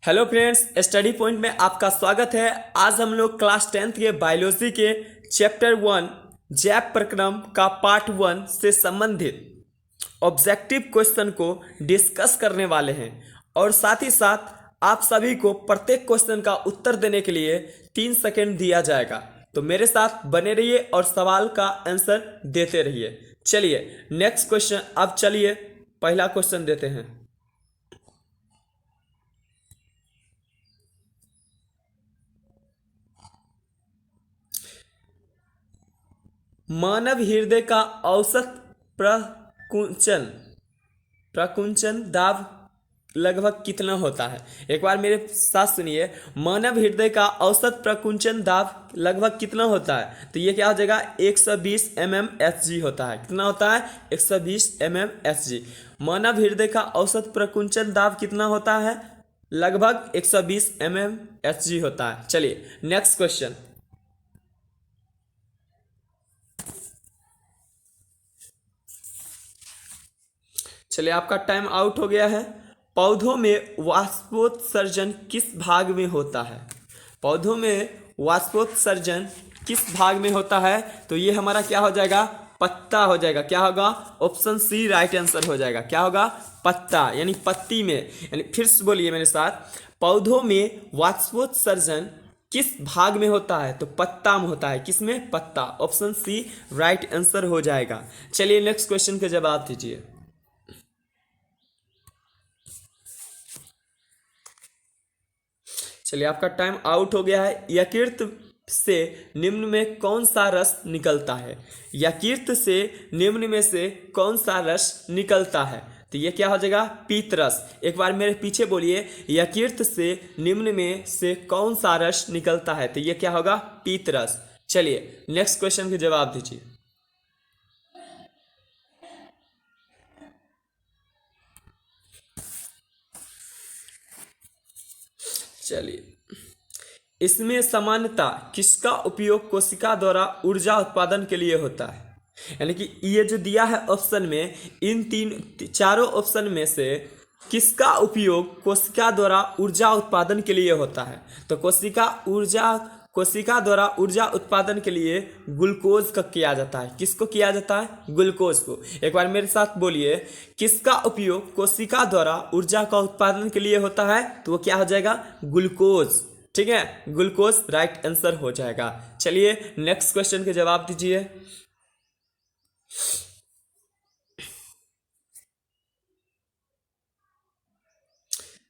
Hello friends, study point में आपका स्वागत है। आज हम लोग क्लास 10th के बायोलॉजी के चैप्टर 1 जैव प्रक्रम का पार्ट 1 से संबंधित ऑब्जेक्टिव क्वेश्चन को डिस्कस करने वाले हैं और साथ ही साथ आप सभी को प्रत्येक क्वेश्चन का उत्तर देने के लिए 3 सेकेंड दिया जाएगा। तो मेरे साथ बने रहिए और सवाल का आंसर देते रहिए। चलिए नेक्स्ट क्वेश्चन, अब चलिए पहला क्वेश्चन देते हैं। मानव हृदय का औसत प्रकुंचन दाब लगभग कितना होता है? एक बार मेरे साथ सुनिए। मानव हृदय का औसत प्रकुंचन दाब लगभग कितना होता है? तो ये क्या हो जाएगा? 120 mmHg होता है। कितना होता है? 120 mmHg। मानव हृदय का औसत प्रकुंचन दाब कितना होता है? लगभग 120 mmHg होता है। चलिए नेक्स्ट क्वेश्चन। चलिए आपका टाइम आउट हो गया है। पौधों में वाष्पोत्सर्जन किस भाग में होता है? पौधों में वाष्पोत्सर्जन किस भाग में होता है? तो ये हमारा क्या हो जाएगा? पत्ता हो जाएगा। क्या होगा? ऑप्शन सी राइट आंसर हो जाएगा। क्या होगा? पत्ता, यानी पत्ती में। यानी फिर से बोलिए मेरे साथ, पौधों में वाष्पोत्सर्जन किस भाग में होता है? तो पत्ता में होता है। किस में? पत्ता। ऑप्शन सी राइट आंसर हो जाएगा। चलिए नेक्स्ट क्वेश्चन का जवाब दीजिए। चलिए आपका टाइम आउट हो गया है। यकृत से निम्न में कौन सा रस निकलता है? यकृत से निम्न में से कौन सा रस निकलता है? तो ये क्या हो जाएगा? पीत रस। एक बार मेरे पीछे बोलिए, यकृत से निम्न में से कौन सा रस निकलता है? तो ये क्या होगा? पीत रस। चलिए नेक्स्ट क्वेश्चन के जवाब दीजिए। चलिए, इसमें सामान्यतः किसका उपयोग कोशिका द्वारा ऊर्जा उत्पादन के लिए होता है? यानी कि ये जो दिया है ऑप्शन में, इन चारों ऑप्शन में से किसका उपयोग कोशिका द्वारा ऊर्जा उत्पादन के लिए होता है? तो कोशिका द्वारा ऊर्जा उत्पादन के लिए ग्लूकोज का किया जाता है। किसको किया जाता है? ग्लूकोज को। एक बार मेरे साथ बोलिए, किसका उपयोग कोशिका द्वारा ऊर्जा का उत्पादन के लिए होता है? तो वो क्या हो जाएगा? ग्लूकोज। ठीक है, ग्लूकोज राइट आंसर हो जाएगा। चलिए नेक्स्ट क्वेश्चन के जवाब दीजिए।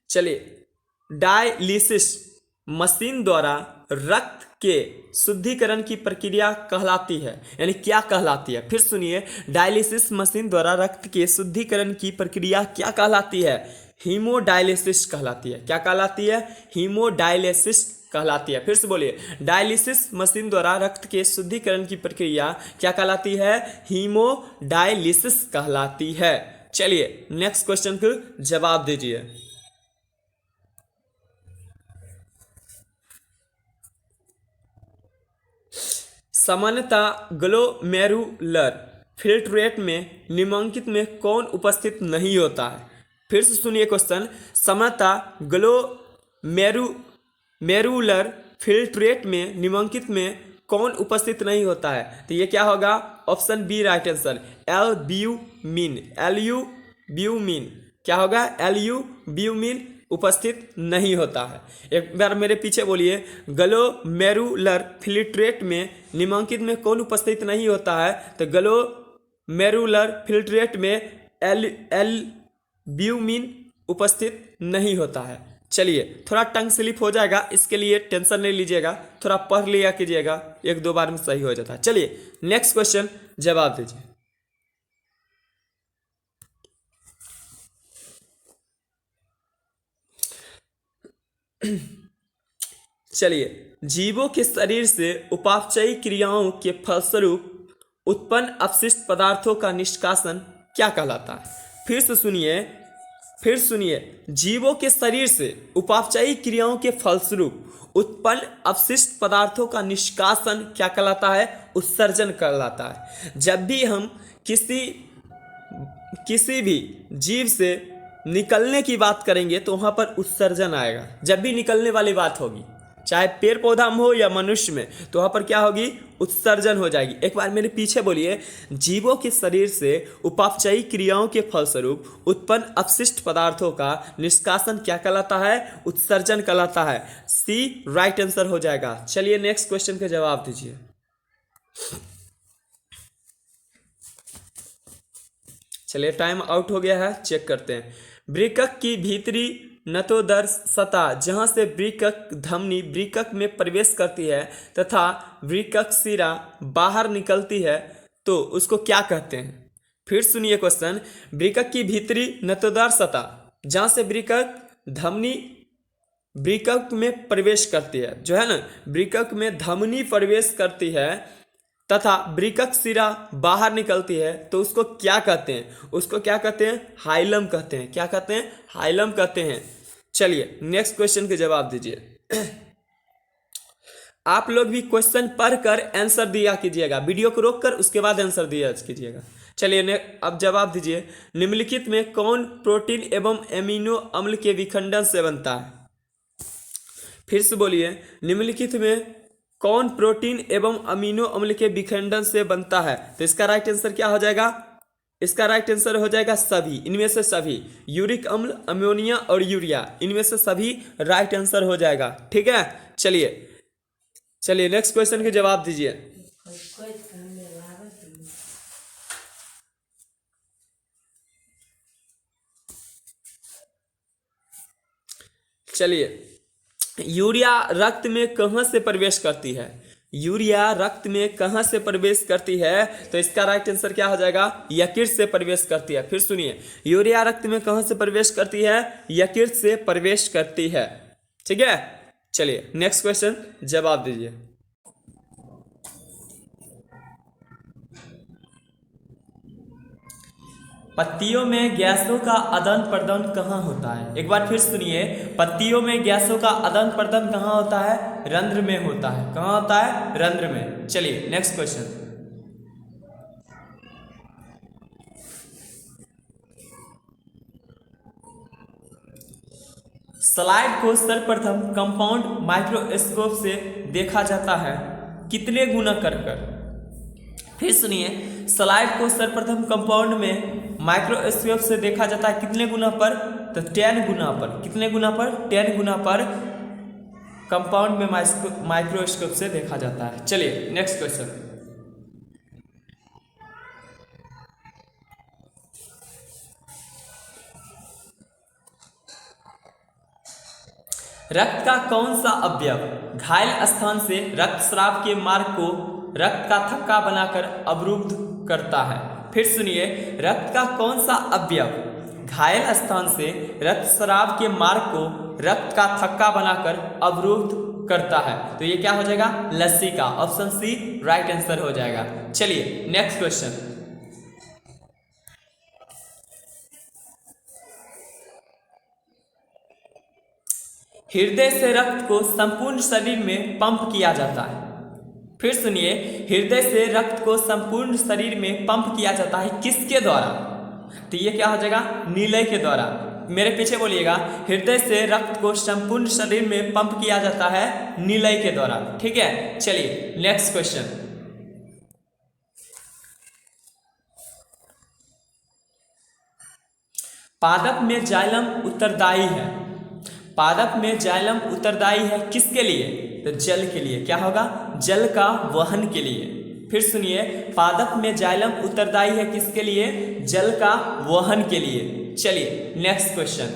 चलिए, डायलिसिस मशीन द्वारा रक्त के शुद्धिकरण की प्रक्रिया कहलाती है, यानी क्या कहलाती है? फिर सुनिए, डायलिसिस मशीन द्वारा रक्त के शुद्धिकरण की प्रक्रिया क्या कहलाती है? हीमोडायलिसिस कहलाती है। क्या कहलाती है? हीमोडायलिसिस कहलाती है। फिर से बोलिए, डायलिसिस मशीन द्वारा रक्त के शुद्धिकरण की प्रक्रिया क्या कहलाती है? हीमोडायलिसिस कहलाती है। चलिए नेक्स्ट क्वेश्चन को जवाब दीजिए। सामान्यतः ग्लोमेरुलर फिल्ट्रेट में निम्नलिखित में कौन उपस्थित नहीं होता है? फिर से सुनिए क्वेश्चन। सामान्यतः ग्लोमेरुलर फिल्ट्रेट में निम्नलिखित में कौन उपस्थित नहीं होता है? तो ये क्या होगा? Option B right answer, albumin. Albumin क्या होगा? एल्ब्यूमिन उपस्थित नहीं होता है। एक बार मेरे पीछे बोलिए, ग्लोमेरुलर फिल्ट्रेट में निम्नलिखित में कौन उपस्थित नहीं होता है? तो ग्लोमेरुलर फिल्ट्रेट में एल्ब्यूमिन उपस्थित नहीं होता है। चलिए, थोड़ा टंग स्लिप हो जाएगा, इसके लिए टेंशन नहीं लीजिएगा, थोड़ा पढ़ लिया कीजिएगा, 1-2 बार में सही हो जाता है। चलिए नेक्स्ट क्वेश्चन जवाब दीजिए। चलिए, जीवों के शरीर से उपापचयी क्रियाओं के फलस्वरूप उत्पन्न अपशिष्ट पदार्थों का निष्कासन क्या कहलाता है? फिर सुनिए, जीवों के शरीर से उपापचयी क्रियाओं के फलस्वरूप उत्पन्न अपशिष्ट पदार्थों का निष्कासन क्या कहलाता है? उत्सर्जन कहलाता है। जब भी हम किसी भी जीव से निकलने की बात करेंगे तो वहां पर उत्सर्जन आएगा। जब भी निकलने वाली बात होगी, चाहे पेड़ पौधा में हो या मनुष्य में, तो वहां पर क्या होगी? उत्सर्जन हो जाएगी। एक बार मेरे पीछे बोलिए, जीवों के शरीर से उपापचयी क्रियाओं के फलस्वरूप उत्पन्न अपशिष्ट पदार्थों का निष्कासन क्या कहलाता है? उत्सर्जन कहलाता है। सी राइट आंसर हो जाएगा। चलिए नेक्स्ट क्वेश्चन का जवाब दीजिए। चलिए टाइम आउट हो गया है, चेक करते हैं। वृक्क की भीतरी नतोदर सतह जहां से वृक्क धमनी वृक्क में प्रवेश करती है तथा वृक्क शिरा बाहर निकलती है, तो उसको क्या कहते हैं? फिर सुनिए क्वेश्चन। वृक्क की भीतरी नतोदर सतह जहां से वृक्क धमनी वृक्क में प्रवेश करती है, जो है ना, वृक्क में धमनी प्रवेश करती है तथा वृक्क शिरा बाहर निकलती है, तो उसको क्या कहते हैं? उसको क्या कहते हैं? हाइलम कहते हैं। क्या कहते हैं? हाइलम कहते हैं। चलिए नेक्स्ट क्वेश्चन के जवाब दीजिए। आप लोग भी क्वेश्चन पढ़कर आंसर दिया कीजिएगा, वीडियो को रोककर उसके बाद आंसर दिया कीजिएगा। चलिए अब जवाब दीजिए। निम्नलिखित में कौन प्रोटीन एवं एमिनो अम्ल के विखंडन से बनता है? फिर से बोलिए, निम्नलिखित में कौन प्रोटीन एवं अमीनो अम्ल के विखंडन से बनता है? तो इसका राइट आंसर क्या हो जाएगा? इसका राइट आंसर हो जाएगा सभी, इनमें से सभी। यूरिक अम्ल, अमोनिया और यूरिया, इनमें से सभी राइट आंसर हो जाएगा। ठीक है, चलिए नेक्स्ट क्वेश्चन के जवाब दीजिए। चलिए, यूरिया रक्त में कहां से प्रवेश करती है? यूरिया रक्त में कहां से प्रवेश करती है? तो इसका राइट आंसर क्या हो जाएगा? यकृत से प्रवेश करती है। फिर सुनिए, यूरिया रक्त में कहां से प्रवेश करती है? यकृत से प्रवेश करती है। ठीक है, चलिए नेक्स्ट क्वेश्चन जवाब दीजिए। पत्तियों में गैसों का आदान प्रदान कहाँ होता है? एक बार फिर सुनिए, पत्तियों में गैसों का आदान प्रदान कहाँ होता है? रंध्र में होता है। कहाँ होता है? रंध्र में। चलिए नेक्स्ट क्वेश्चन। स्लाइड को सर्वप्रथम कंपाउंड माइक्रोस्कोप से देखा जाता है कितने गुना कर? फिर सुनिए, स्लाइड को सर्वप्रथम कंपाउंड में माइक्रोस्कोप से देखा जाता है कितने गुना पर? तो 10 गुना पर। कितने गुना पर? 10 गुना पर कंपाउंड में माइक्रोस्कोप से देखा जाता है। चलिए नेक्स्ट क्वेश्चन। रक्त का कौन सा अवयव घायल स्थान से रक्तस्राव के मार्ग को रक्त का थक्का बनाकर अवरुद्ध करता है? फिर सुनिए, रक्त का कौन सा अवयव घायल स्थान से रक्तस्राव के मार्ग को रक्त का थक्का बनाकर अवरुद्ध करता है? तो ये क्या हो जाएगा? लसिका। ऑप्शन सी राइट आंसर हो जाएगा। चलिए नेक्स्ट क्वेश्चन। हृदय से रक्त को संपूर्ण शरीर में पंप किया जाता है। फिर सुनिए, हृदय से रक्त को संपूर्ण शरीर में पंप किया जाता है किसके द्वारा? तो ये क्या हो जाएगा? नीलय के द्वारा। मेरे पीछे बोलिएगा, हृदय से रक्त को संपूर्ण शरीर में पंप किया जाता है नीलय के द्वारा। ठीक है, चलिए नेक्स्ट क्वेश्चन। पादप में जाइलम उत्तरदायी है। पादप में जाइलम उत्तरदायी है किसके लिए? तो जल के लिए। क्या होगा? जल का वहन के लिए। फिर सुनिए, पादप में जाइलम उत्तरदायी है किसके लिए? जल का वहन के लिए। चलिए नेक्स्ट क्वेश्चन।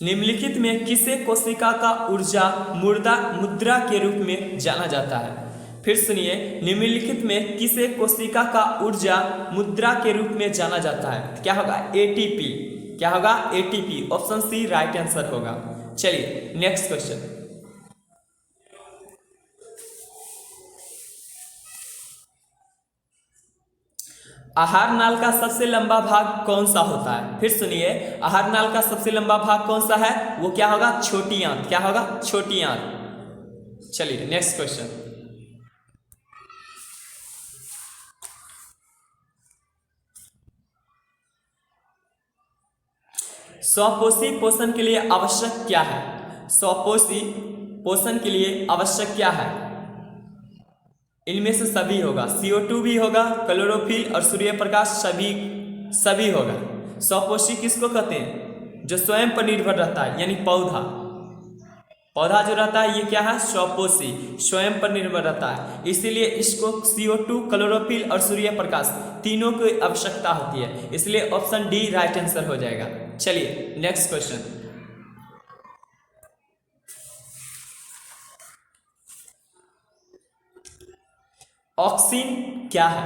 निम्नलिखित में किसे कोशिका का ऊर्जा मुद्रा के रूप में जाना जाता है? फिर सुनिए, निम्नलिखित में किसे कोशिका का ऊर्जा मुद्रा के रूप में जाना जाता है? क्या होगा? एटीपी। क्या होगा? ATP. Option C right answer होगा। चलिए नेक्स्ट क्वेश्चन। आहार नाल का सबसे लंबा भाग कौन सा होता है? फिर सुनिए, आहार नाल का सबसे लंबा भाग कौन सा है? वो क्या होगा? छोटी आंत। क्या होगा? छोटी आंत। चलिए नेक्स्ट क्वेश्चन। स्वपोषी पोषण के लिए आवश्यक क्या है? स्वपोषी पोषण के लिए आवश्यक क्या है? इनमें से सभी होगा, CO2 भी होगा, क्लोरोफिल और सूर्य प्रकाश सभी होगा। स्वपोषी किसको कहते हैं? जो स्वयं पर निर्भर रहता है, यानी पौधा जो रहता है ये क्या है? स्वपोषी, स्वयं पर निर्भर रहता है। इसीलिए इसको CO2, क्लोरोफिल और सूर्य प्रकाश तीनों की आवश्यकता होती है। इसलिए ऑप्शन डी राइट आंसर हो जाएगा। चलिए नेक्स्ट क्वेश्चन। ऑक्सिन क्या है?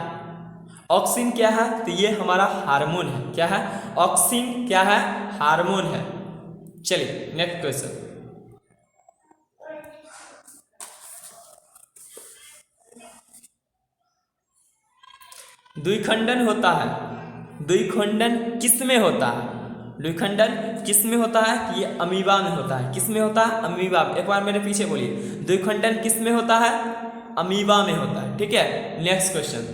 ऑक्सिन क्या है? तो ये हमारा हार्मोन है। क्या है? ऑक्सिन क्या है? हार्मोन है। चलिए नेक्स्ट क्वेश्चन। द्विखंडन होता है, द्विखंडन किस में होता है? द्विखंडन किस में होता है? ये अमीबा में होता है। किस में होता है? अमीबा। एक बार मेरे पीछे बोलिए, द्विखंडन किस में होता है? अमीबा में होता है। ठीक है, नेक्स्ट क्वेश्चन।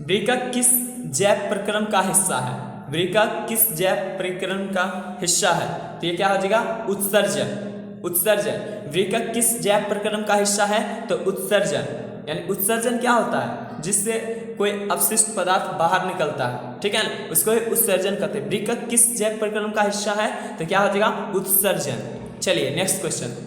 वृक्क किस जैव प्रक्रम का हिस्सा है? वृक्क किस जैव प्रक्रम का हिस्सा है? तो ये क्या हो जाएगा? उत्सर्जन। उत्सर्जन। वृक्क किस जैव प्रक्रम का हिस्सा है? तो उत्सर्जन। यानी उत्सर्जन क्या होता है? जिससे कोई अपशिष्ट पदार्थ बाहर निकलता है, ठीक है ना, उसको उत्सर्जन कहते हैं। वृक्क किस जैव प्रक्रम का हिस्सा है? तो क्या हो जाएगा? उत्सर्जन। चलिए नेक्स्ट क्वेश्चन।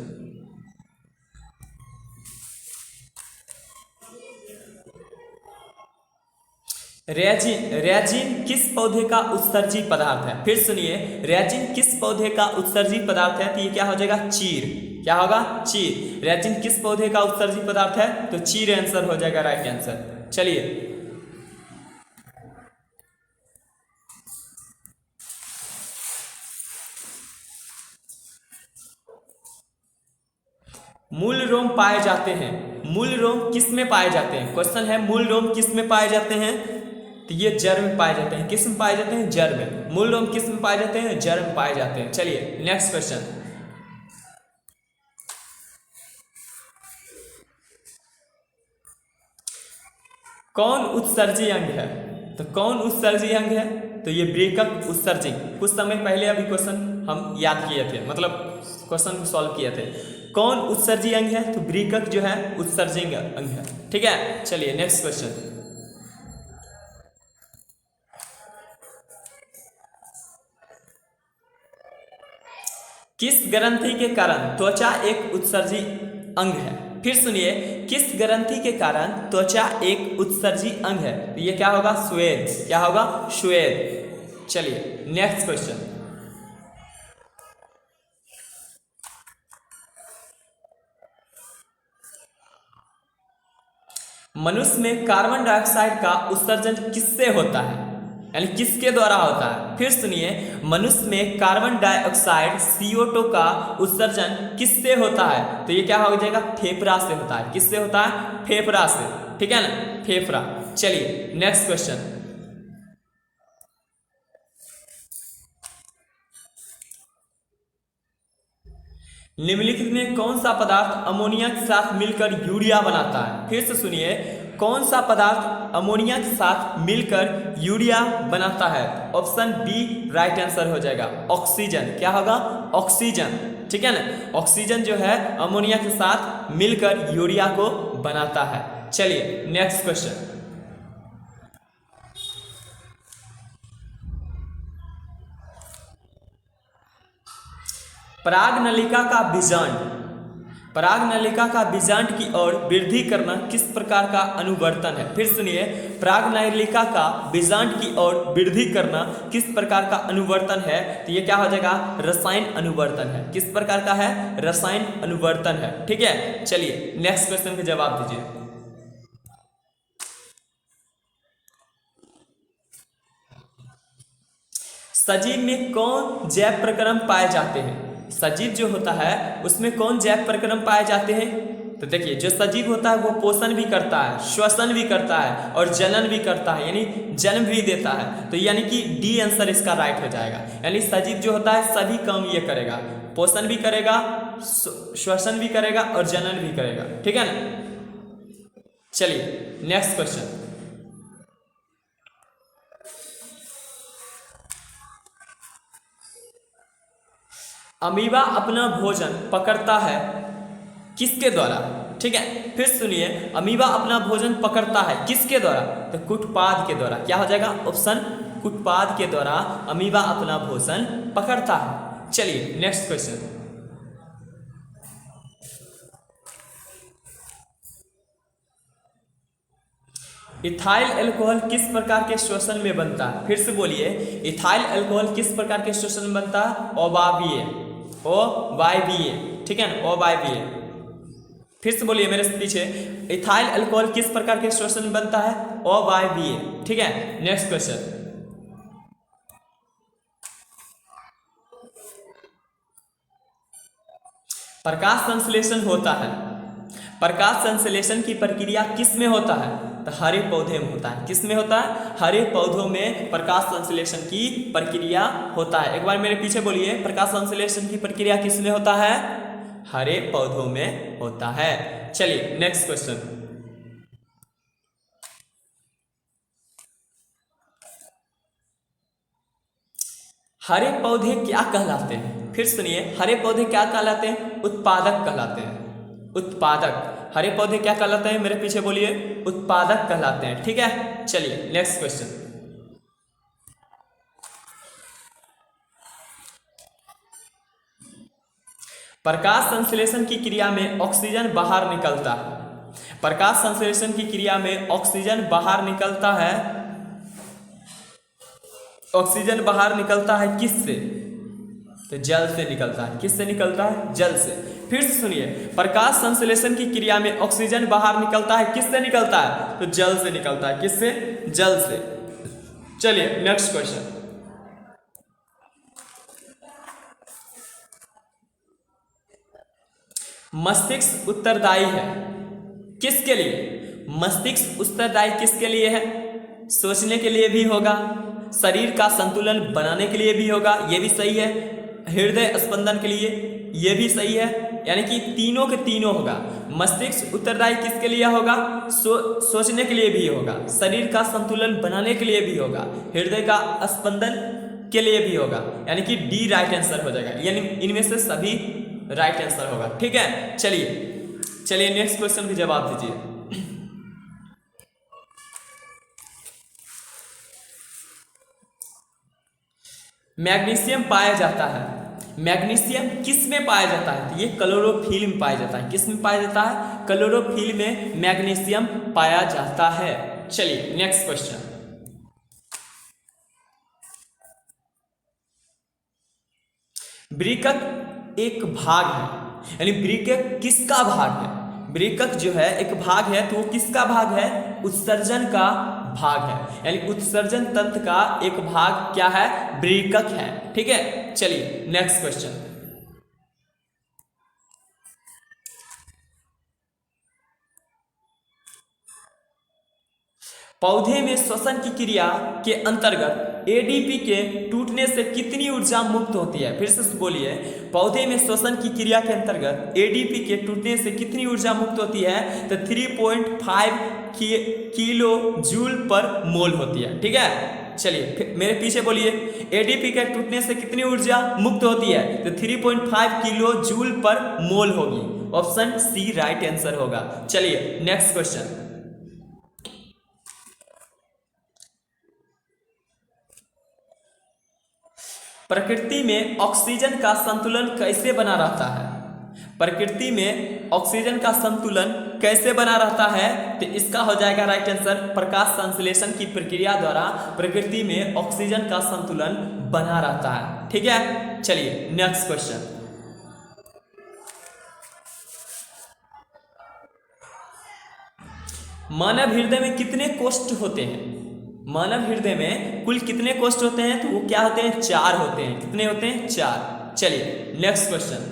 रेजिन किस पौधे का उत्सर्जी पदार्थ है? फिर सुनिए, रेजिन किस पौधे का उत्सर्जी पदार्थ है? तो ये क्या हो जाएगा? चीड़। क्या होगा? चीड़। रेजिन किस पौधे का उत्सर्जी पदार्थ है? तो चीड़ आंसर हो जाएगा, राइट आंसर। चलिए मूल रोम पाए जाते हैं। मूल रोम किस में पाए जाते हैं? क्वेश्चन है, मूल रोम किस में पाए जाते हैं? तो ये जड़ में पाए जाते हैं। किस में पाए जाते हैं? जड़ में। मूल रोम किस में पाए जाते हैं? जड़ में पाए जाते हैं। चलिए नेक्स्ट क्वेश्चन। कौन उत्सर्जी अंग है? तो कौन उत्सर्जी अंग है? तो ये वृक्क उत्सर्जी। कुछ समय पहले अभी क्वेश्चन हम याद किए थे, मतलब क्वेश्चन को सॉल्व किए थे। कौन उत्सर्जी अंग है? तो वृक्क जो है उत्सर्जी अंग है। ठीक है, चलिए नेक्स्ट क्वेश्चन। किस ग्रंथि के कारण त्वचा एक उत्सर्जी अंग है? फिर सुनिए, किस ग्रंथि के कारण त्वचा एक उत्सर्जी अंग है? तो ये क्या होगा? श्वेत। क्या होगा? श्वेत। चलिए नेक्स्ट क्वेश्चन। मनुष्य में कार्बन डाइऑक्साइड का उत्सर्जन किससे होता है? यानी किसके द्वारा होता है? फिर सुनिए, मनुष्य में कार्बन डाइऑक्साइड CO2 का उत्सर्जन किससे होता है? तो ये क्या हो जाएगा? फेफड़ा से होता है। किससे होता है? फेफड़ा से। ठीक है ना, फेफड़ा। चलिए नेक्स्ट क्वेश्चन। निम्नलिखित में कौन सा पदार्थ अमोनिया के साथ मिलकर यूरिया बनाता है? फिर से सुनिए, कौन सा पदार्थ अमोनिया के साथ मिलकर यूरिया बनाता है? ऑप्शन बी राइट आंसर हो जाएगा, ऑक्सीजन। क्या होगा? ऑक्सीजन। ठीक है ना, ऑक्सीजन जो है अमोनिया के साथ मिलकर यूरिया को बनाता है। चलिए नेक्स्ट क्वेश्चन। परागनलिका का बीजांड, परागनलिका का बीजांड की ओर वृद्धि करना किस प्रकार का अनुवर्तन है? फिर सुनिए, परागनलिका का बीजांड की ओर वृद्धि करना किस प्रकार का अनुवर्तन है? तो ये क्या हो जाएगा? रसायन अनुवर्तन है। किस प्रकार का है? रसायन अनुवर्तन है। ठीक है, चलिए नेक्स्ट क्वेश्चन का जवाब दीजिए। सजीव में कौन जैव प्रक्रम पाए जाते हैं? सजीव जो होता है उसमें कौन जैव प्रक्रम पाए जाते हैं? तो देखिए, जो सजीव होता है वो पोषण भी करता है, श्वसन भी करता है और जनन भी करता है, यानी जन्म भी देता है। तो यानी कि डी आंसर इसका राइट हो जाएगा। यानी सजीव जो होता है सभी काम ये करेगा, पोषण भी करेगा, श्वसन भी करेगा और जनन भी करेगा। ठीक है ना। चलिए नेक्स्ट क्वेश्चन। अमीबा अपना भोजन पकड़ता है किसके द्वारा? ठीक है, फिर सुनिए, अमीबा अपना भोजन पकड़ता है किसके द्वारा? तो कुटपाद के द्वारा। क्या हो जाएगा? ऑप्शन कुटपाद के द्वारा अमीबा अपना भोजन पकड़ता है। चलिए नेक्स्ट क्वेश्चन। इथाइल अल्कोहल किस प्रकार के श्वसन में बनता है? फिर से बोलिए, इथाइल अल्कोहल किस प्रकार के श्वसन में बनता है? अवायवीय, अवायवीय, ठीक है ना, अवायवीय। फिर से बोलिए मेरे पीछे, इथाइल अल्कोहल किस प्रकार के श्वसन में बनता है? अवायवीय, ठीक है। Next question. प्रकाश संश्लेषण होता है, प्रकाश संश्लेषण की प्रक्रिया किस में होता है? तो हरे पौधे में होता है। किस में होता है? हरे पौधों में प्रकाश संश्लेषण की प्रक्रिया होता है। एक बार मेरे पीछे बोलिए, प्रकाश संश्लेषण की प्रक्रिया किस में होता है? हरे पौधों में होता है। चलिए नेक्स्ट क्वेश्चन। हरे पौधे क्या कहलाते हैं? फिर सुनिए, हरे पौधे क्या कहलाते हैं? उत्पादक कहलाते हैं, उत्पादक। हरे पौधे क्या कहलाते हैं? मेरे पीछे बोलिए, उत्पादक कहलाते हैं, ठीक है। चलिए नेक्स्ट क्वेश्चन। प्रकाश संश्लेषण की क्रिया में ऑक्सीजन बाहर निकलता है। प्रकाश संश्लेषण की क्रिया में ऑक्सीजन बाहर निकलता है। ऑक्सीजन बाहर निकलता है किससे? तो जल से निकलता है। किससे निकलता है? जल से। फिर से सुनिए, प्रकाश संश्लेषण की क्रिया में ऑक्सीजन बाहर निकलता है किससे निकलता है? तो जल से निकलता है। किससे? जल से। चलिए नेक्स्ट क्वेश्चन। मस्तिष्क उत्तरदायी है किसके लिए? मस्तिष्क उत्तरदायी किसके लिए है? सोचने के लिए भी होगा, शरीर का संतुलन बनाने के लिए भी होगा, ये भी सही है, हृदय स्पंदन के लिए, ये भी सही है, यानी कि तीनों के तीनों होगा। मस्तिष्क उत्तरदायी किसके लिए होगा? सोचने के लिए भी होगा, शरीर का संतुलन बनाने के लिए भी होगा, हृदय का स्पंदन के लिए भी होगा, यानी कि डी राइट आंसर हो जाएगा। यानी इनमें से सभी राइट आंसर होगा, ठीक है। चलिए नेक्स्ट क्वेश्चन का जवाब दीजिए। मैग्नीशियम पाया जाता है, मैग्नीशियम किस में पाया जाता है? तो ये क्लोरोफिल में पाया जाता है। किस में पाया जाता है? क्लोरोफिल में मैग्नीशियम पाया जाता है। चलिए नेक्स्ट क्वेश्चन। वृक्क एक भाग है, यानी वृक्क किसका भाग है? वृक्क जो है एक भाग है, तो वो किसका भाग है? उत्सर्जन का भाग है, यानी उत्सर्जन तंत्र का एक भाग क्या है? वृक्क है, ठीक है। चलिए नेक्स्ट क्वेश्चन। पौधे में श्वसन की क्रिया के अंतर्गत एडीपी के टूटने से कितनी ऊर्जा मुक्त होती है? फिर से बोलिए, पौधे में श्वसन की क्रिया के अंतर्गत एडीपी के टूटने से कितनी ऊर्जा मुक्त होती है? तो 3.5 किलो जूल पर मोल होती है, ठीक है। चलिए मेरे पीछे बोलिए, एडीपी के टूटने से कितनी ऊर्जा मुक्त होती है? तो 3.5 किलो जूल पर मोल होगी। ऑप्शन सी राइट आंसर होगा। चलिए नेक्स्ट क्वेश्चन। प्रकृति में ऑक्सीजन का संतुलन कैसे बना रहता है? प्रकृति में ऑक्सीजन का संतुलन कैसे बना रहता है? तो इसका हो जाएगा राइट आंसर, प्रकाश संश्लेषण की प्रक्रिया द्वारा प्रकृति में ऑक्सीजन का संतुलन बना रहता है, ठीक है। चलिए नेक्स्ट क्वेश्चन। मानव हृदय में कितने कोष्ठ होते हैं? मानव हृदय में कुल कितने कोष्ठ होते हैं? तो वो क्या होते हैं? 4 होते हैं। कितने होते हैं? 4। चलिए नेक्स्ट क्वेश्चन।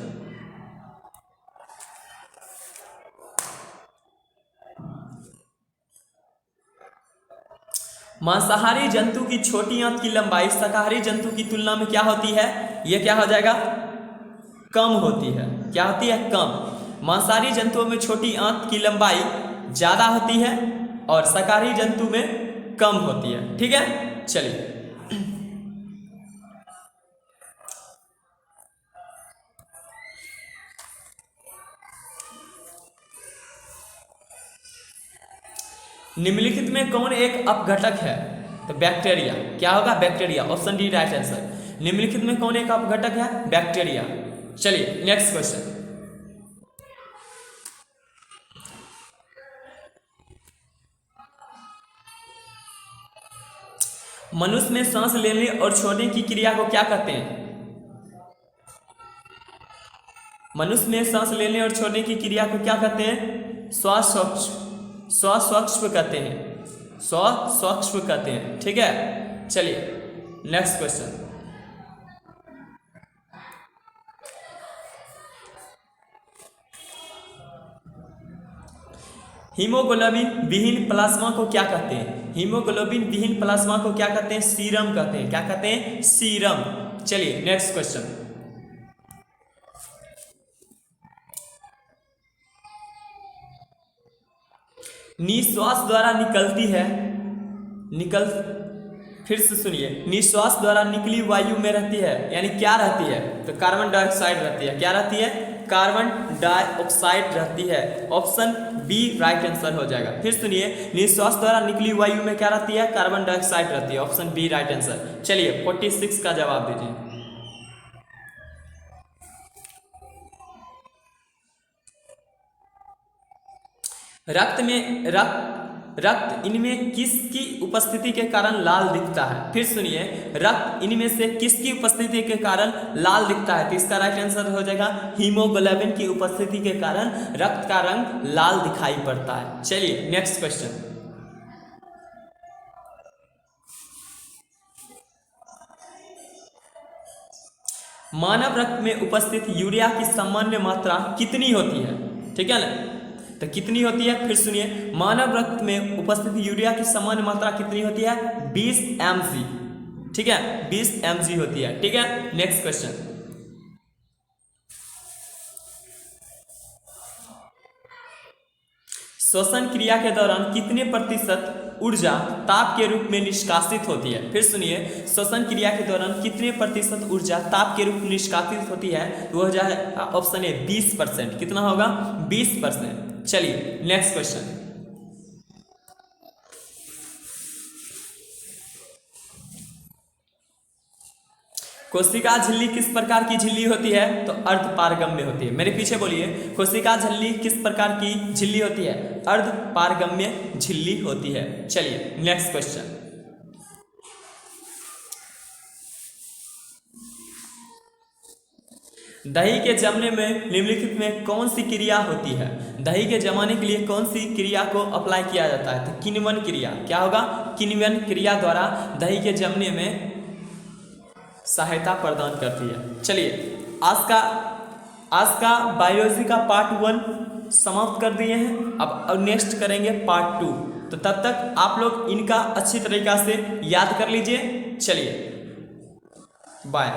मांसाहारी जंतु की छोटी आंत की लंबाई शाकाहारी जंतु की तुलना में क्या होती है? ये क्या हो जाएगा? कम होती है। क्या होती है? कम। मांसाहारी जंतुओं में छोटी आंत की लंबाई ज़्यादा होती है और शाकाहारी जंतु में कम होती है। ठीक है, चलिए निम्नलिखित में कौन एक अपघटक है? तो बैक्टीरिया। क्या होगा? Bacteria. Option D right answer. निम्नलिखित में कौन एक अपघटक है? बैक्टीरिया। चलिए नेक्स्ट क्वेश्चन। मनुष्य में सांस लेने और छोड़ने की क्रिया को क्या कहते हैं? मनुष्य में सांस लेने और छोड़ने की क्रिया को क्या कहते हैं? स्वश्वक्ष्म कहते हैं, स्वश्वक्ष्म कहते हैं। ठीक है, चलिए नेक्स्ट क्वेश्चन। हीमोग्लोबिन विहीन प्लाज्मा को क्या कहते हैं? हीमोग्लोबिन विहीन प्लाज्मा को क्या कहते हैं? सीरम कहते हैं। क्या कहते हैं? सीरम। चलिए नेक्स्ट क्वेश्चन। निश्वास द्वारा निकलती है, फिर से सुनिए, निश्वास द्वारा निकली वायु में रहती है, यानी क्या रहती है? तो कार्बन डाइऑक्साइड रहती है। क्या रहती है? कार्बन डाइऑक्साइड रहती है। ऑप्शन बी राइट आंसर हो जाएगा। फिर सुनिए, निश्वास द्वारा निकली वायु में क्या रहती है? कार्बन डाइऑक्साइड रहती है। Option B right answer. चलिए 46 का जवाब दीजिए। रक्त इनमें किसकी उपस्थिति के कारण लाल दिखता है? फिर सुनिए, रक्त इनमें से किसकी उपस्थिति के कारण लाल दिखता है? तो इसका राइट आंसर हो जाएगा हीमोग्लोबिन की उपस्थिति के कारण रक्त का रंग लाल दिखाई पड़ता है। चलिए नेक्स्ट क्वेश्चन। मानव रक्त में उपस्थित यूरिया की सामान्य मात्रा कितनी होती है? ठीक है ना, तो कितनी होती है? फिर सुनिए, मानव रक्त में उपस्थित यूरिया की सामान्य मात्रा कितनी होती है? 20 mg। ठीक है, 20 mg होती है। ठीक है, नेक्स्ट क्वेश्चन। श्वसन क्रिया के दौरान कितने प्रतिशत ऊर्जा ताप के रूप में निष्कासित होती है? फिर सुनिए, श्वसन क्रिया के दौरान कितने प्रतिशत ऊर्जा ताप के रूप में निष्कासित होती है? वो हो जाए ऑप्शन ए 20%। कितना होगा? 20%। चलिए नेक्स्ट क्वेश्चन। कोशिका झिल्ली किस प्रकार की झिल्ली होती है? तो अर्धपारगम्य होती है। मेरे पीछे बोलिए, कोशिका झिल्ली किस प्रकार की झिल्ली होती है? अर्धपारगम्य झिल्ली होती है। चलिए नेक्स्ट क्वेश्चन। दही के जमने में निम्नलिखित में कौन सी क्रिया होती है? दही के जमाने के लिए कौन सी क्रिया को अप्लाई किया जाता है? तो किण्वन क्रिया। क्या होगा? किण्वन क्रिया द्वारा दही के जमने में सहायता प्रदान करती है। चलिए आज का बायोलॉजी का पार्ट 1 समाप्त कर दिए हैं। अब नेक्स्ट करेंगे पार्ट 2। तो तब तक आप लोग इनका अच्छी तरीका से याद कर लीजिए। चलिए बाय।